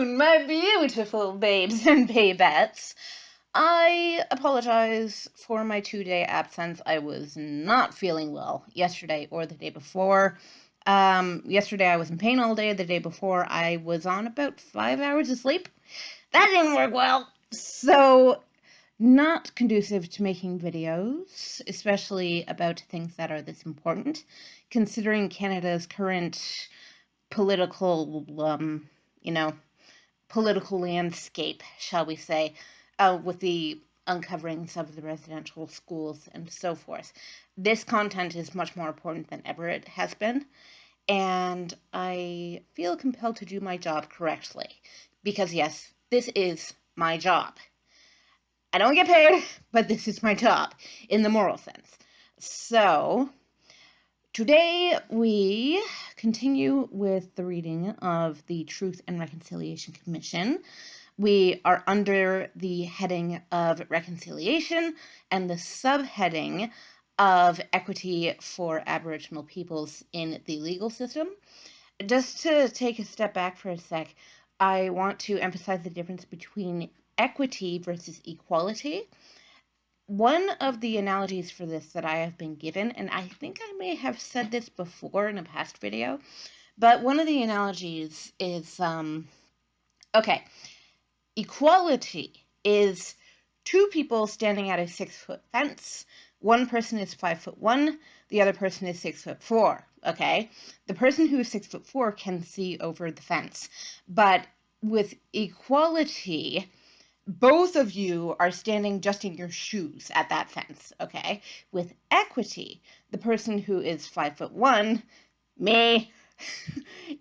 afternoon, my beautiful babes and babettes. I apologize for my 2-day absence. I was not feeling well yesterday or the day before. Yesterday I was in pain all day. The day before I was on about 5 hours of sleep. That didn't work well. So, not conducive to making videos, especially about things that are this important, considering Canada's current political, political landscape, shall we say, with the uncoverings of the residential schools and so forth. This content is much more important than ever it has been, and I feel compelled to do my job correctly, because yes, this is my job. I don't get paid, but this is my job in the moral sense. So, today we continue with the reading of the Truth and Reconciliation Commission. We are under the heading of reconciliation and the subheading of equity for Aboriginal peoples in the legal system. Just to take a step back for a sec, I want to emphasize the difference between equity versus equality. One of the analogies for this that I have been given, and I think I may have said this before in a past video, but one of the analogies is, okay, equality is two people standing at a 6-foot fence. One person is 5'1", the other person is 6'4", okay? The person who is 6'4" can see over the fence, but with equality, both of you are standing just in your shoes at that fence, okay? With equity, the person who is 5'1", me,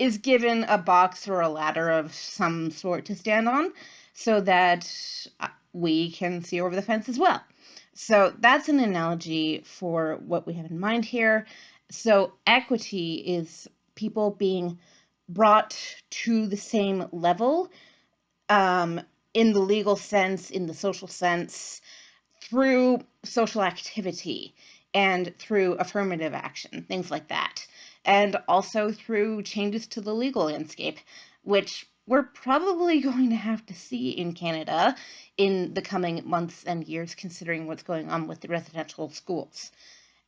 is given a box or a ladder of some sort to stand on so that we can see over the fence as well. So that's an analogy for what we have in mind here. So equity is people being brought to the same level, in the legal sense, in the social sense, through social activity and through affirmative action, things like that. And also through changes to the legal landscape, which we're probably going to have to see in Canada in the coming months and years, considering what's going on with the residential schools.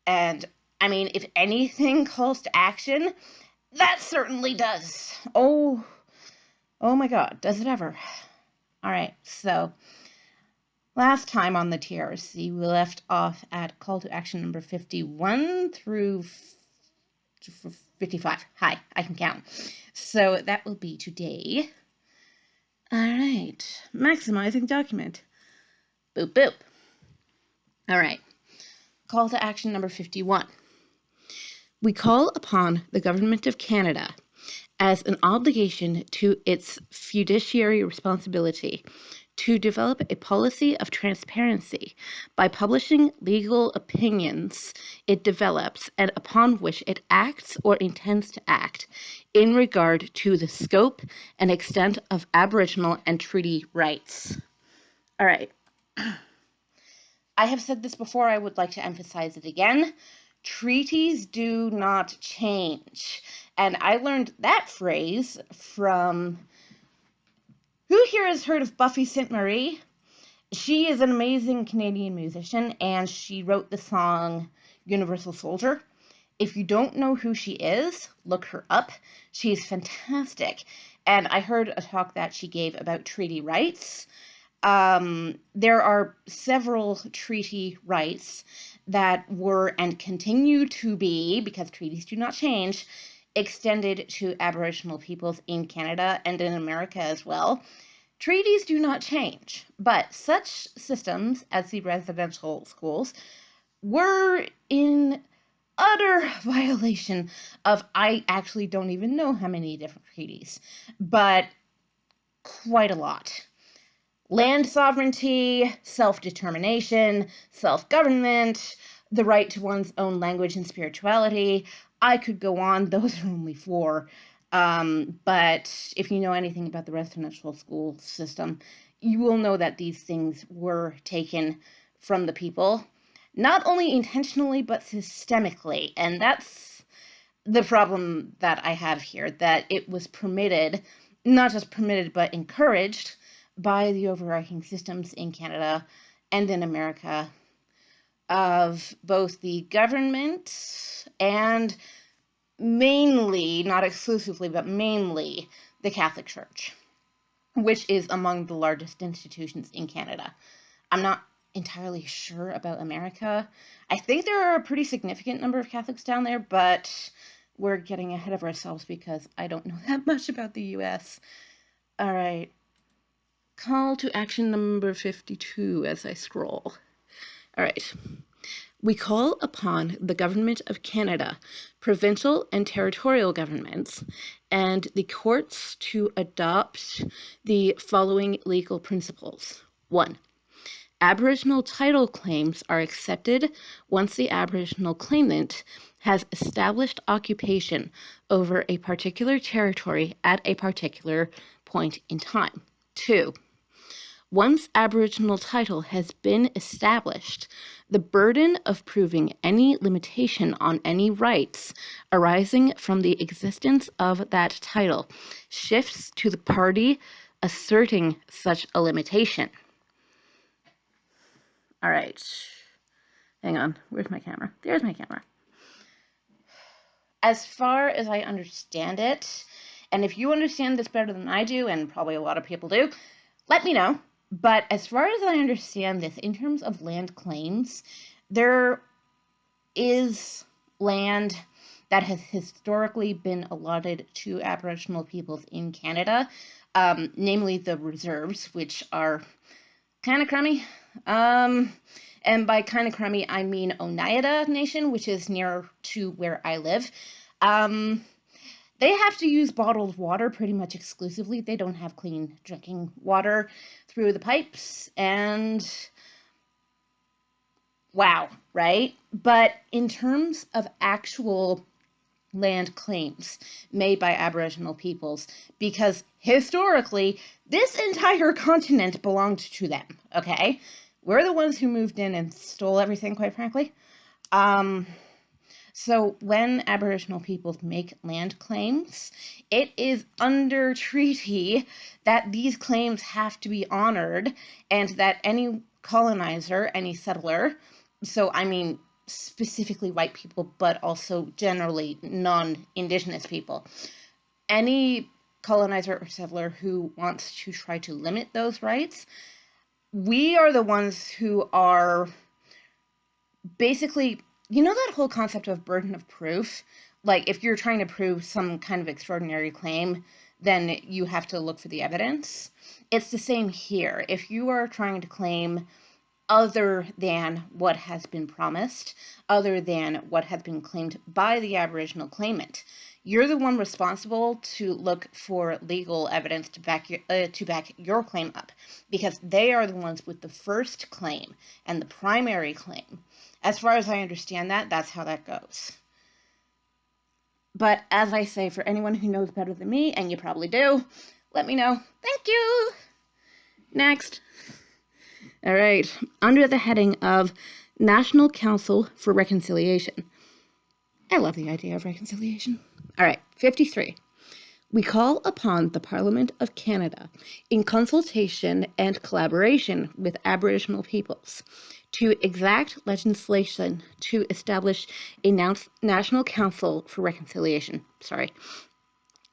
And, I mean, if anything calls to action, that certainly does. Oh my God, does it ever? All right, so last time on the TRC, we left off at call to action number 51 through 55. Hi, I can count. So that will be today. All right, maximizing document. Boop, boop. All right, call to action number 51. We call upon the Government of Canada as an obligation to its fiduciary responsibility to develop a policy of transparency by publishing legal opinions it develops and upon which it acts or intends to act in regard to the scope and extent of Aboriginal and treaty rights. All right. I have said this before, I would like to emphasize it again. Treaties do not change. And I learned that phrase from, who here has heard of Buffy Sainte-Marie? She is an amazing Canadian musician, and she wrote the song Universal Soldier. If you don't know who she is, look her up. She's fantastic. And I heard a talk that she gave about treaty rights. There are several treaty rights that were and continue to be, because treaties do not change, extended to Aboriginal peoples in Canada and in America as well. Treaties do not change, but such systems as the residential schools were in utter violation of, I actually don't even know how many different treaties, but quite a lot. Land sovereignty, self-determination, self-government, the right to one's own language and spirituality. I could go on, those are only 4. But if you know anything about the residential school system, you will know that these things were taken from the people, not only intentionally, but systemically. And that's the problem that I have here, that it was permitted not just permitted but encouraged by the overarching systems in Canada and in America of both the government and mainly, not exclusively, but mainly the Catholic Church, which is among the largest institutions in Canada. I'm not entirely sure about America. I think there are a pretty significant number of Catholics down there, but we're getting ahead of ourselves because I don't know that much about the US. All right. Call to action number 52 as I scroll. All right. We call upon the Government of Canada, provincial and territorial governments, and the courts to adopt the following legal principles. 1. Aboriginal title claims are accepted once the Aboriginal claimant has established occupation over a particular territory at a particular point in time. 2. Once Aboriginal title has been established, the burden of proving any limitation on any rights arising from the existence of that title shifts to the party asserting such a limitation. All right. Hang on. Where's my camera? There's my camera. As far as I understand it, and if you understand this better than I do, and probably a lot of people do, let me know. But as far as I understand this, in terms of land claims, there is land that has historically been allotted to Aboriginal peoples in Canada, namely the reserves, which are kind of crummy. And by kind of crummy, I mean Oneida Nation, which is near to where I live. They have to use bottled water pretty much exclusively. They don't have clean drinking water through the pipes, and wow, right? But in terms of actual land claims made by Aboriginal peoples, because historically, this entire continent belonged to them, okay? We're the ones who moved in and stole everything, quite frankly. So when Aboriginal peoples make land claims, it is under treaty that these claims have to be honored and that any colonizer, any settler, so I mean specifically white people, but also generally non-Indigenous people, any colonizer or settler who wants to try to limit those rights, we are the ones who are basically, you know, that whole concept of burden of proof? Like, if you're trying to prove some kind of extraordinary claim, then you have to look for the evidence. It's the same here. If you are trying to claim other than what has been promised, other than what has been claimed by the Aboriginal claimant, you're the one responsible to look for legal evidence to back your claim up, because they are the ones with the first claim and the primary claim. As far as I understand that, that's how that goes. But as I say, for anyone who knows better than me, and you probably do, let me know. Thank you! Next. All right. Under the heading of National Council for Reconciliation. I love the idea of reconciliation. All right. 53. We call upon the Parliament of Canada, in consultation and collaboration with Aboriginal peoples, to exact legislation to establish a National Council for Reconciliation.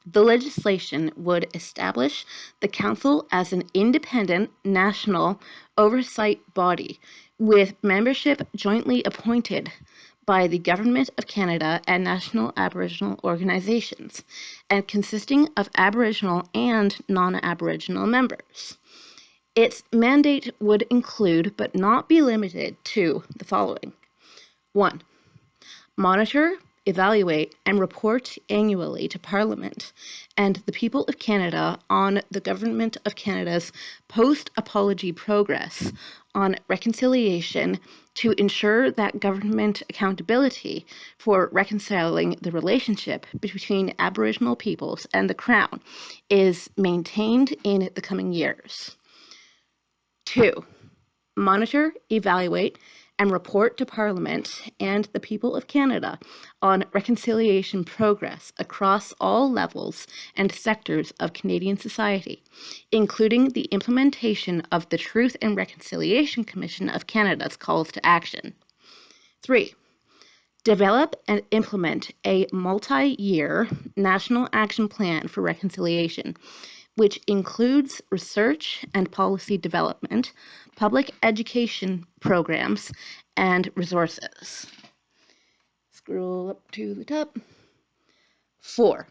The legislation would establish the Council as an independent national oversight body with membership jointly appointed by the Government of Canada and national Aboriginal organizations, and consisting of Aboriginal and non-Aboriginal members. Its mandate would include, but not be limited to, the following. 1. Monitor, evaluate, and report annually to Parliament and the people of Canada on the Government of Canada's post-apology progress on reconciliation to ensure that government accountability for reconciling the relationship between Aboriginal peoples and the Crown is maintained in the coming years. 2. Monitor, evaluate, and report to Parliament and the people of Canada on reconciliation progress across all levels and sectors of Canadian society, including the implementation of the Truth and Reconciliation Commission of Canada's calls to action. 3. Develop and implement a multi-year national action plan for reconciliation, which includes research and policy development, public education programs, and resources. Scroll up to the top. 4.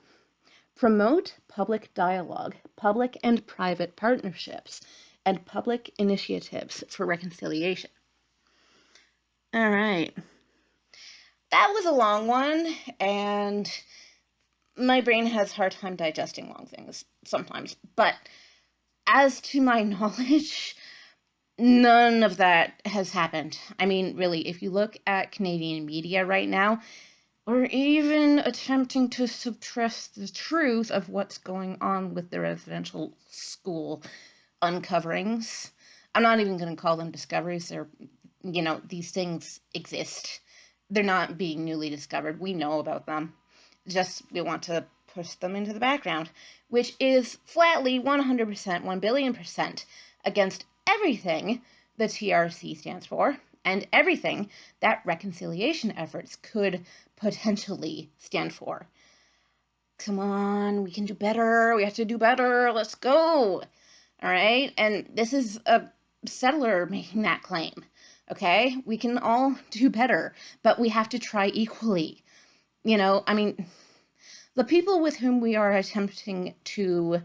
Promote public dialogue, public and private partnerships, and public initiatives for reconciliation. All right. That was a long one, and my brain has a hard time digesting long things sometimes. But as to my knowledge, none of that has happened. I mean, really, if you look at Canadian media right now, we're even attempting to suppress the truth of what's going on with the residential school uncoverings. I'm not even going to call them discoveries. They're, these things exist. They're not being newly discovered. We know about them. Just we want to push them into the background, which is flatly 100%, 1,000,000,000% against everything the TRC stands for and everything that reconciliation efforts could potentially stand for. Come on, we can do better. We have to do better. Let's go. All right? And this is a settler making that claim. Okay? We can all do better, but we have to try equally. The people with whom we are attempting to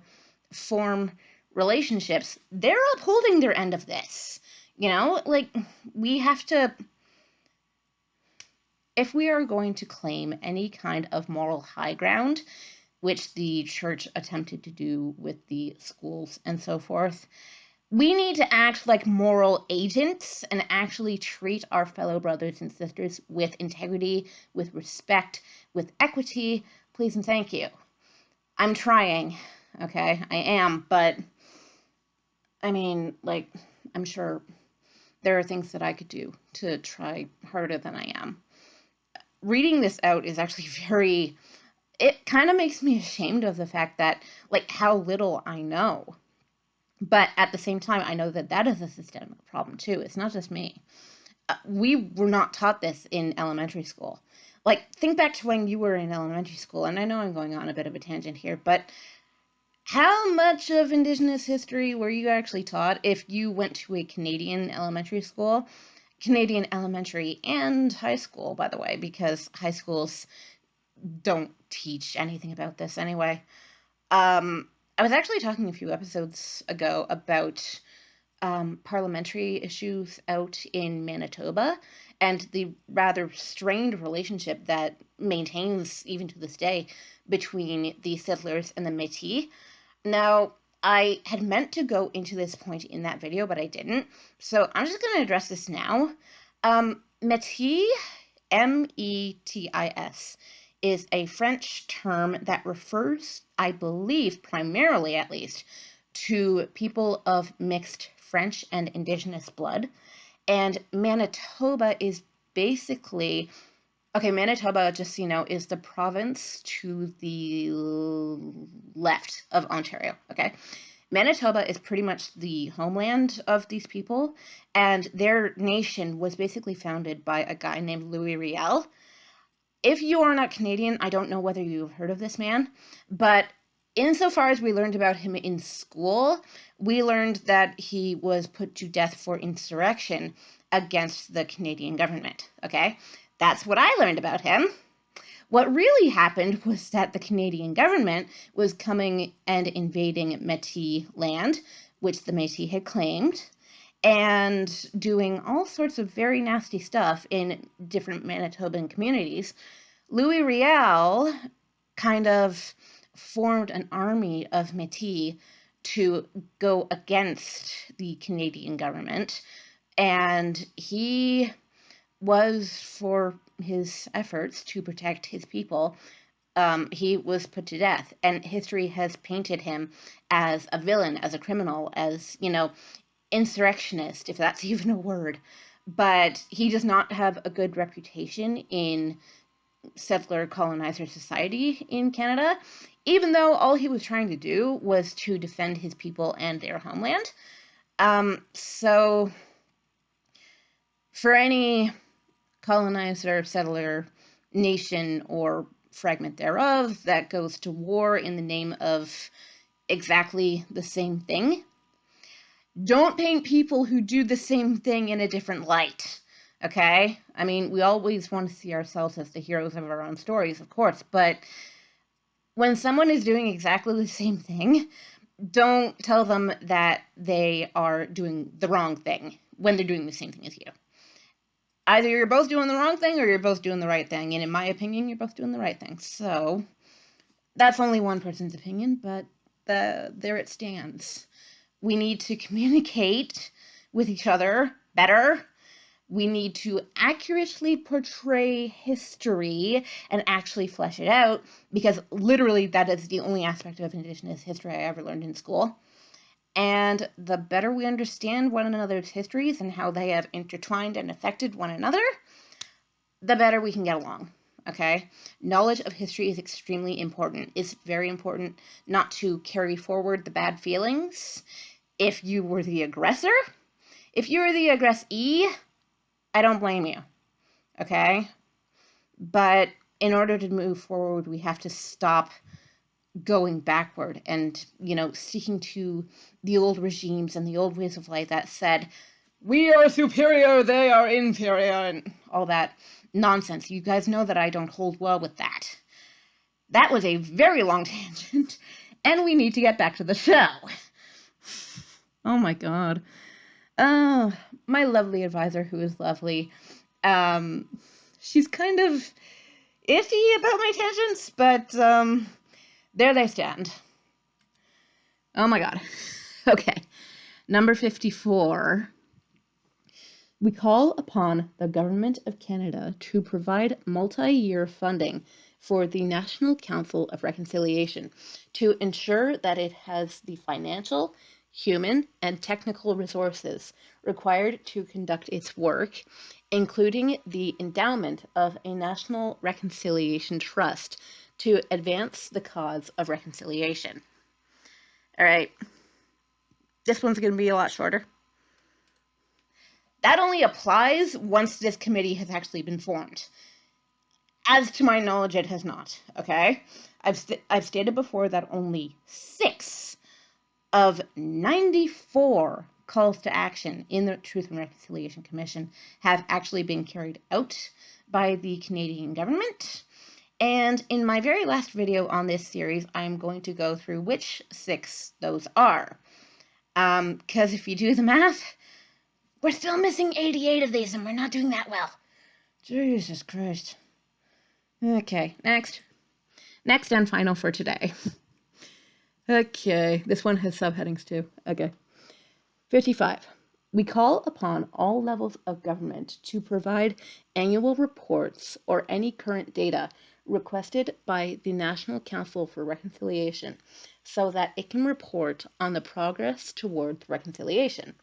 form relationships, they're upholding their end of this. We have to, if we are going to claim any kind of moral high ground, which the church attempted to do with the schools and so forth, we need to act like moral agents and actually treat our fellow brothers and sisters with integrity, with respect, with equity. Please and thank you. I'm trying, okay? I am, but I'm sure there are things that I could do to try harder than I am. Reading this out is actually it kind of makes me ashamed of the fact that, how little I know. But at the same time, I know that is a systemic problem too. It's not just me. We were not taught this in elementary school. Think back to when you were in elementary school, and I know I'm going on a bit of a tangent here, but how much of Indigenous history were you actually taught if you went to a Canadian elementary school? Canadian elementary and high school, by the way, because high schools don't teach anything about this anyway. I was actually talking a few episodes ago about parliamentary issues out in Manitoba and the rather strained relationship that maintains even to this day between the settlers and the Métis. Now, I had meant to go into this point in that video, but I didn't. So I'm just going to address this now. Métis, M-E-T-I-S, is a French term that refers, I believe, primarily at least, to people of mixed French and Indigenous blood. And Manitoba is basically, Manitoba, just so you know, is the province to the left of Ontario, okay? Manitoba is pretty much the homeland of these people, and their nation was basically founded by a guy named Louis Riel. If you are not Canadian, I don't know whether you've heard of this man, but insofar as we learned about him in school, we learned that he was put to death for insurrection against the Canadian government, okay? That's what I learned about him. What really happened was that the Canadian government was coming and invading Métis land, which the Métis had claimed, and doing all sorts of very nasty stuff in different Manitoban communities. Louis Riel kind of formed an army of Métis to go against the Canadian government, and he was, for his efforts to protect his people, he was put to death, and history has painted him as a villain, as a criminal, as, insurrectionist, if that's even a word. but he does not have a good reputation in settler colonizer society in Canada, even though all he was trying to do was to defend his people and their homeland. So for any colonizer, settler, nation, or fragment thereof that goes to war in the name of exactly the same thing, don't paint people who do the same thing in a different light. Okay? I mean, we always want to see ourselves as the heroes of our own stories, of course, but when someone is doing exactly the same thing, don't tell them that they are doing the wrong thing when they're doing the same thing as you. Either you're both doing the wrong thing or you're both doing the right thing, and in my opinion, you're both doing the right thing. So, that's only one person's opinion, but there it stands. We need to communicate with each other better. We need to accurately portray history and actually flesh it out, because literally that is the only aspect of Indigenous history I ever learned in school. And the better we understand one another's histories and how they have intertwined and affected one another, the better we can get along. Okay? Knowledge of history is extremely important. It's very important not to carry forward the bad feelings. If you were the aggressor, if you were the aggressee, I don't blame you. Okay? But in order to move forward, we have to stop going backward and, sticking to the old regimes and the old ways of life that said, we are superior, they are inferior, and all that nonsense. You guys know that I don't hold well with that. That was a very long tangent, and we need to get back to the show. Oh my god. Oh, my lovely advisor, who is lovely. She's kind of iffy about my tangents, but there they stand. Oh my god. Okay. Number 54. We call upon the Government of Canada to provide multi-year funding for the National Council of Reconciliation to ensure that it has the financial, human, and technical resources required to conduct its work, including the endowment of a National Reconciliation Trust to advance the cause of reconciliation. All right, this one's going to be a lot shorter. That only applies once this committee has actually been formed. As to my knowledge, it has not, okay? I've stated before that only 6 of 94 calls to action in the Truth and Reconciliation Commission have actually been carried out by the Canadian government. And in my very last video on this series, I'm going to go through which 6 those are. Because if you do the math, we're still missing 88 of these, and we're not doing that well. Jesus Christ. Okay, next. Next and final for today. Okay, this one has subheadings too. Okay. 55. We call upon all levels of government to provide annual reports or any current data requested by the National Council for Reconciliation so that it can report on the progress towards reconciliation.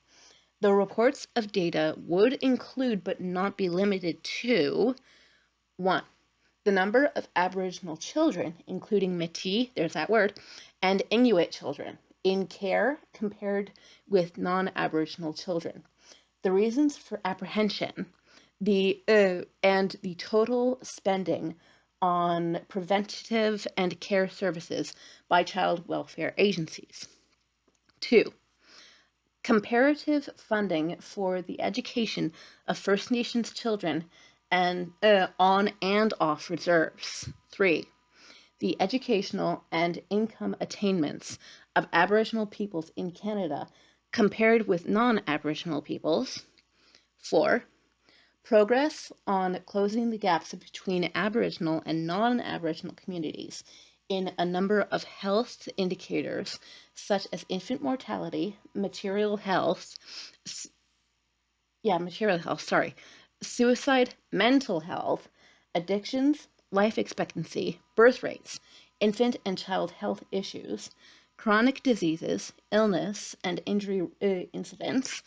The reports of data would include but not be limited to 1. The number of Aboriginal children, including Métis, there's that word, and Inuit children in care compared with non-Aboriginal children. The reasons for apprehension, and the total spending on preventative and care services by child welfare agencies. 2. Comparative funding for the education of First Nations children and on and off reserves. 3. The educational and income attainments of Aboriginal peoples in Canada compared with non-Aboriginal peoples. 4. Progress on closing the gaps between Aboriginal and non-Aboriginal communities in a number of health indicators such as infant mortality, material health, suicide, mental health, addictions, life expectancy, birth rates, infant and child health issues, chronic diseases, illness and injury incidents,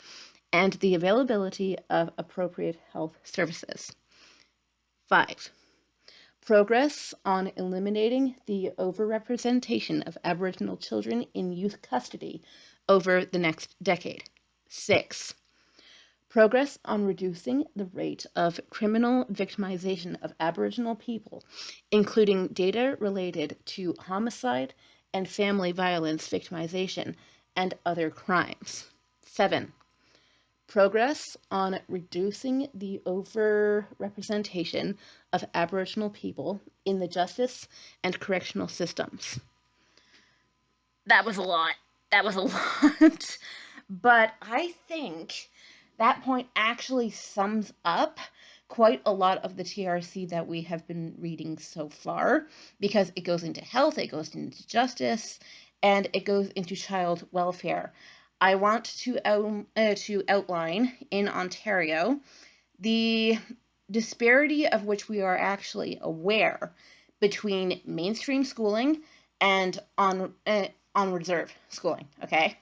and the availability of appropriate health services. 5. Progress on eliminating the overrepresentation of Aboriginal children in youth custody over the next decade. 6. Progress on reducing the rate of criminal victimization of Aboriginal people, including data related to homicide and family violence victimization and other crimes. 7. Progress on reducing the overrepresentation of Aboriginal people in the justice and correctional systems. That was a lot. That was a lot. But I think that point actually sums up quite a lot of the TRC that we have been reading so far, because it goes into health, it goes into justice, and it goes into child welfare. I want to outline in Ontario the disparity of which we are actually aware between mainstream schooling and on reserve schooling, okay?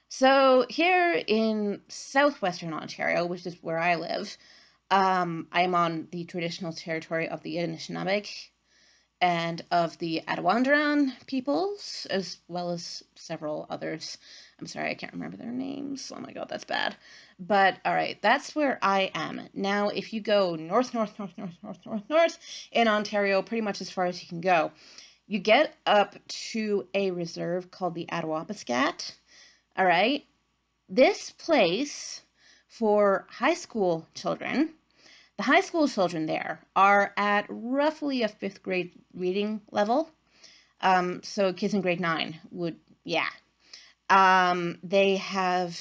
So here in southwestern Ontario, which is where I live, I'm on the traditional territory of the Anishinaabe and of the Attawandaran peoples, as well as several others. I'm sorry, I can't remember their names. Oh my god, that's bad. But all right, that's where I am. Now, if you go north in Ontario, pretty much as far as you can go, you get up to a reserve called the Attawapiskat. All right, this place for high school children, the high school children there are at roughly a 5th grade reading level. So kids in grade 9 would, yeah. They have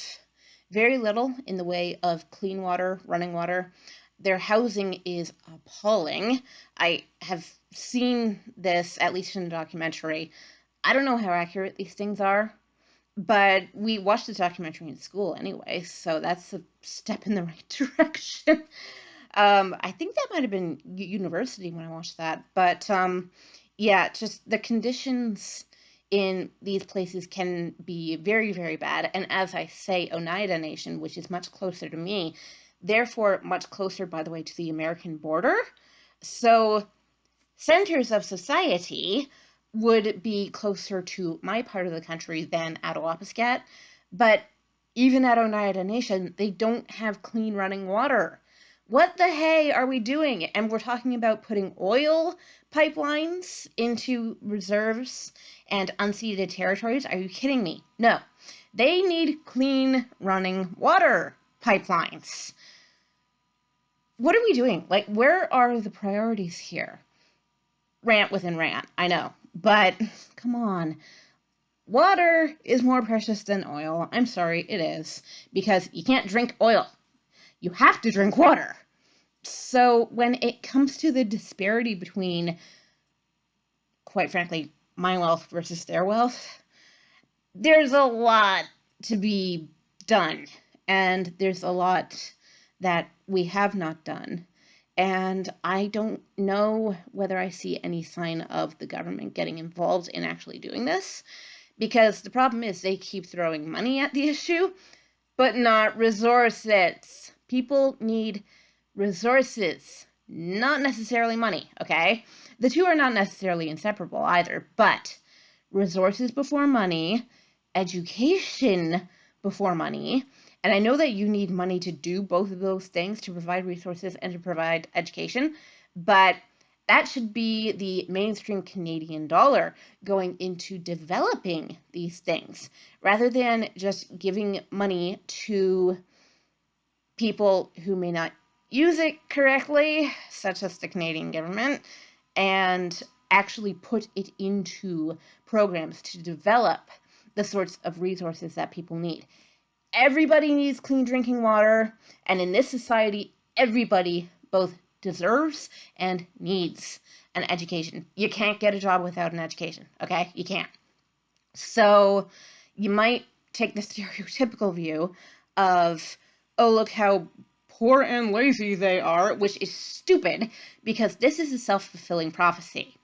very little in the way of clean water, running water. Their housing is appalling. I have seen this, at least in a documentary. I don't know how accurate these things are, but we watched the documentary in school anyway, so that's a step in the right direction. I think that might have been university when I watched that, but yeah, just the conditions in these places can be very, very bad. And as I say, Oneida Nation, which is much closer to me, therefore much closer, by the way, to the American border. So centers of society would be closer to my part of the country than Attawapiskat, but even at Oneida Nation, they don't have clean running water. What the hey are we doing? And we're talking about putting oil pipelines into reserves and unceded territories? Are you kidding me? No. They need clean running water pipelines. What are we doing? Like, where are the priorities here? Rant within rant, I know. But come on. Water is more precious than oil. I'm sorry, it is. Because you can't drink oil. You have to drink water. So when it comes to the disparity between, quite frankly, my wealth versus their wealth, there's a lot to be done. And there's a lot that we have not done. And I don't know whether I see any sign of the government getting involved in actually doing this. Because the problem is they keep throwing money at the issue, but not resources. People need resources, not necessarily money, okay? The two are not necessarily inseparable either, but resources before money, education before money, and I know that you need money to do both of those things, to provide resources and to provide education, but that should be the mainstream Canadian dollar going into developing these things, rather than just giving money to people who may not use it correctly, such as the Canadian government, and actually put it into programs to develop the sorts of resources that people need. Everybody needs clean drinking water, and in this society, everybody both deserves and needs an education. You can't get a job without an education, okay? You can't. So you might take the stereotypical view of, oh, look how poor and lazy they are, which is stupid, because this is a self-fulfilling prophecy.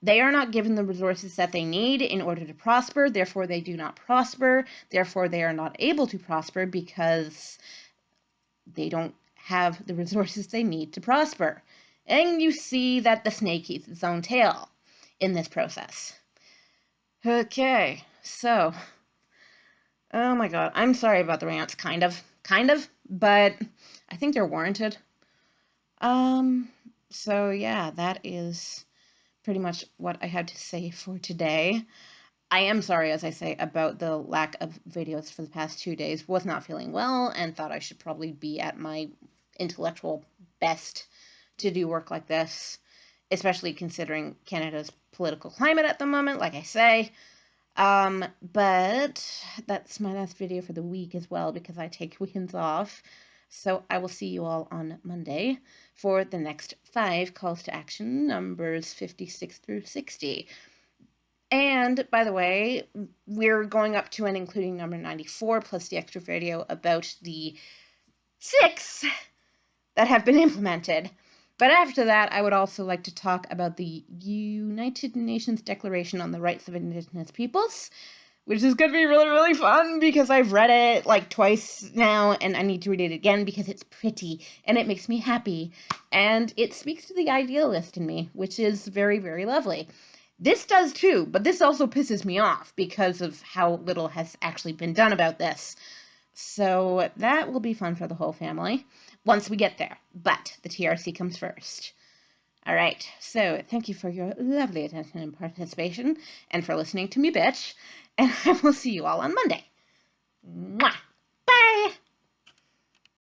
They are not given the resources that they need in order to prosper, therefore they do not prosper, therefore they are not able to prosper because they don't have the resources they need to prosper. And you see that the snake eats its own tail in this process. Okay, so, oh my god, I'm sorry about the rants, kind of, but I think they're warranted. So yeah, that is pretty much what I had to say for today. I am sorry, as I say, about the lack of videos for the past 2 days. Was not feeling well and thought I should probably be at my intellectual best to do work like this, especially considering Canada's political climate at the moment, like I say. But that's my last video for the week as well, because I take weekends off. So I will see you all on Monday for the next 5 calls to action, numbers 56 through 60. And, by the way, we're going up to and including number 94, plus the extra video about the 6 that have been implemented. But after that, I would also like to talk about the United Nations Declaration on the Rights of Indigenous Peoples, which is going to be really, really fun because I've read it like twice now and I need to read it again because it's pretty and it makes me happy. And it speaks to the idealist in me, which is very, very lovely. This does too, but this also pisses me off because of how little has actually been done about this. So that will be fun for the whole family once we get there. But the TRC comes first. All right, so thank you for your lovely attention and participation and for listening to me bitch, and I will see you all on Monday. Mwah!